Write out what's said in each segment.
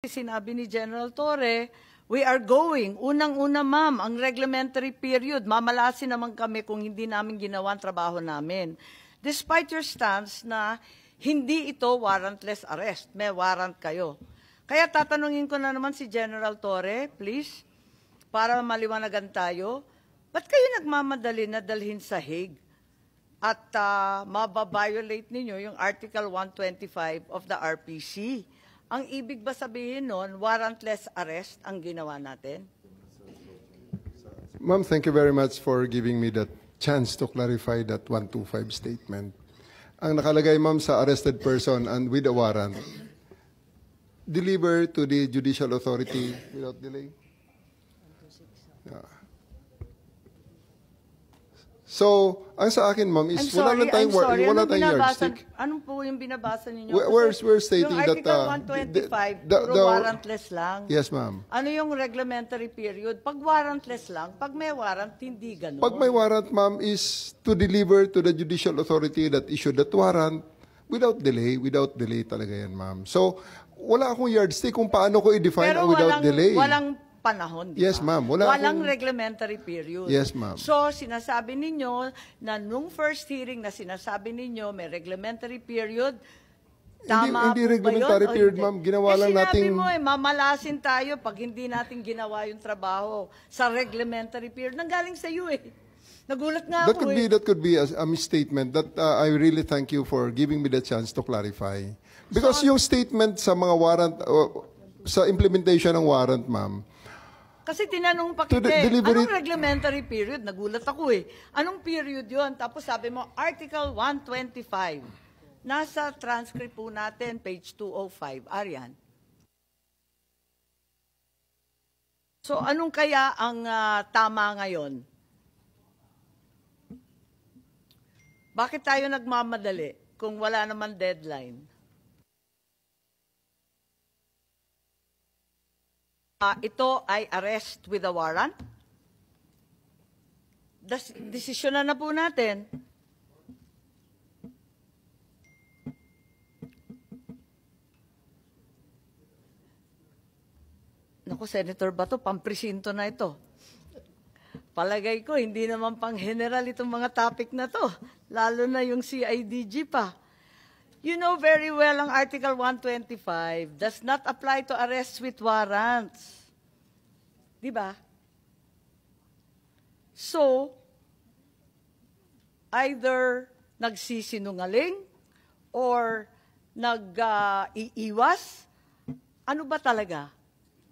Sinabi ni General Torre, we are going. Unang-una, ma'am, ang reglementary period, mamalasin naman kami kung hindi namin ginawa ang trabaho namin. Despite your stance na hindi ito warrantless arrest, may warrant kayo. Kaya tatanungin ko na naman si General Torre, please, para maliwanagan tayo, ba't kayo nagmamadali na dalhin sa Hague at mababiolate ninyo yung Article 125 of the RPC? Ang ibig ba sabihin nun, warrantless arrest ang ginawa natin? Ma'am, thank you very much for giving me that chance to clarify that 125 statement. Ang nakalagay, ma'am, sa arrested person and with a warrant, deliver to the judicial authority without delay. Yeah. So, ang sa akin, ma'am, is wala lang tayong yardstick. Anong po yung binabasa ninyo? We're stating that yung Article 125, puro warrantless lang. Yes, ma'am. Ano yung reglementary period? Pag warrantless lang, pag may warrant, hindi ganun. Pag may warrant, ma'am, is to deliver to the judicial authority that issued that warrant without delay talaga yan, ma'am. So, wala akong yardstick kung paano ko i-define ang without delay. Walang panahon, di ba? Yes, ma'am. Walang reglementary period. Yes, ma'am. So, sinasabi ninyo na nung first hearing na sinasabi ninyo may reglementary period, tama hindi reglementary period, ma'am. Ginawa lang natin. Sinabi mo mamalasin tayo pag hindi natin ginawa yung trabaho sa reglementary period. Nanggaling sa iyo eh. Nagulat nga ako That could be a misstatement that I really thank you for giving me the chance to clarify. Because yung statement sa mga warrant, sa implementation ng warrant, ma'am, kasi tinanong pa kita anong reglementary period? Nagulat ako eh. Anong period yon? Tapos sabi mo, Article 125. Nasa transcript po natin, page 205. Arian. So anong kaya ang tama ngayon? Bakit tayo nagmamadali kung wala naman deadline? Ito ay arrest with a warrant. Desisyon na po natin. Naku, Senator Bato, pampresinto na ito. Palagay ko, hindi naman pang general itong mga topic na to. Lalo na yung CIDG pa. You know very well ang Article 125 does not apply to arrests with warrants. Diba? So, either nagsisinungaling or nag-iiwas. Ano ba talaga?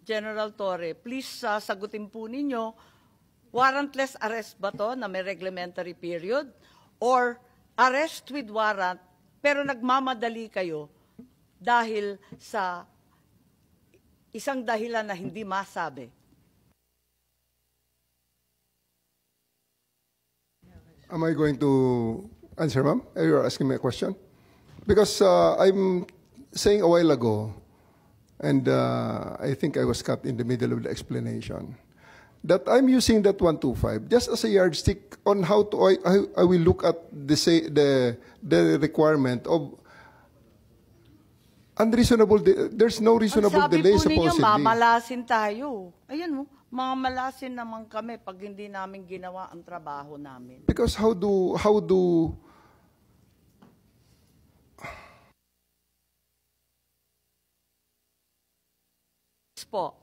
General Torre, please sagutin po ninyo, warrantless arrest ba to na may reglementary period? Or arrest with warrant pero nagmamadali kayo dahil sa isang dahilan na hindi masabi? Am I going to answer, ma'am? You're asking me a question? Because I'm saying a while ago, and I think I was cut in the middle of the explanation, that I'm using that 125 just as a yardstick on how to I will look at the requirement of unreasonable. There's no reasonable delay supposedly. Sabi po ninyo, mamalasin tayo. Ayan mo, mamalasin naman kami pag hindi namin ginawa ang trabaho namin. Because how do po.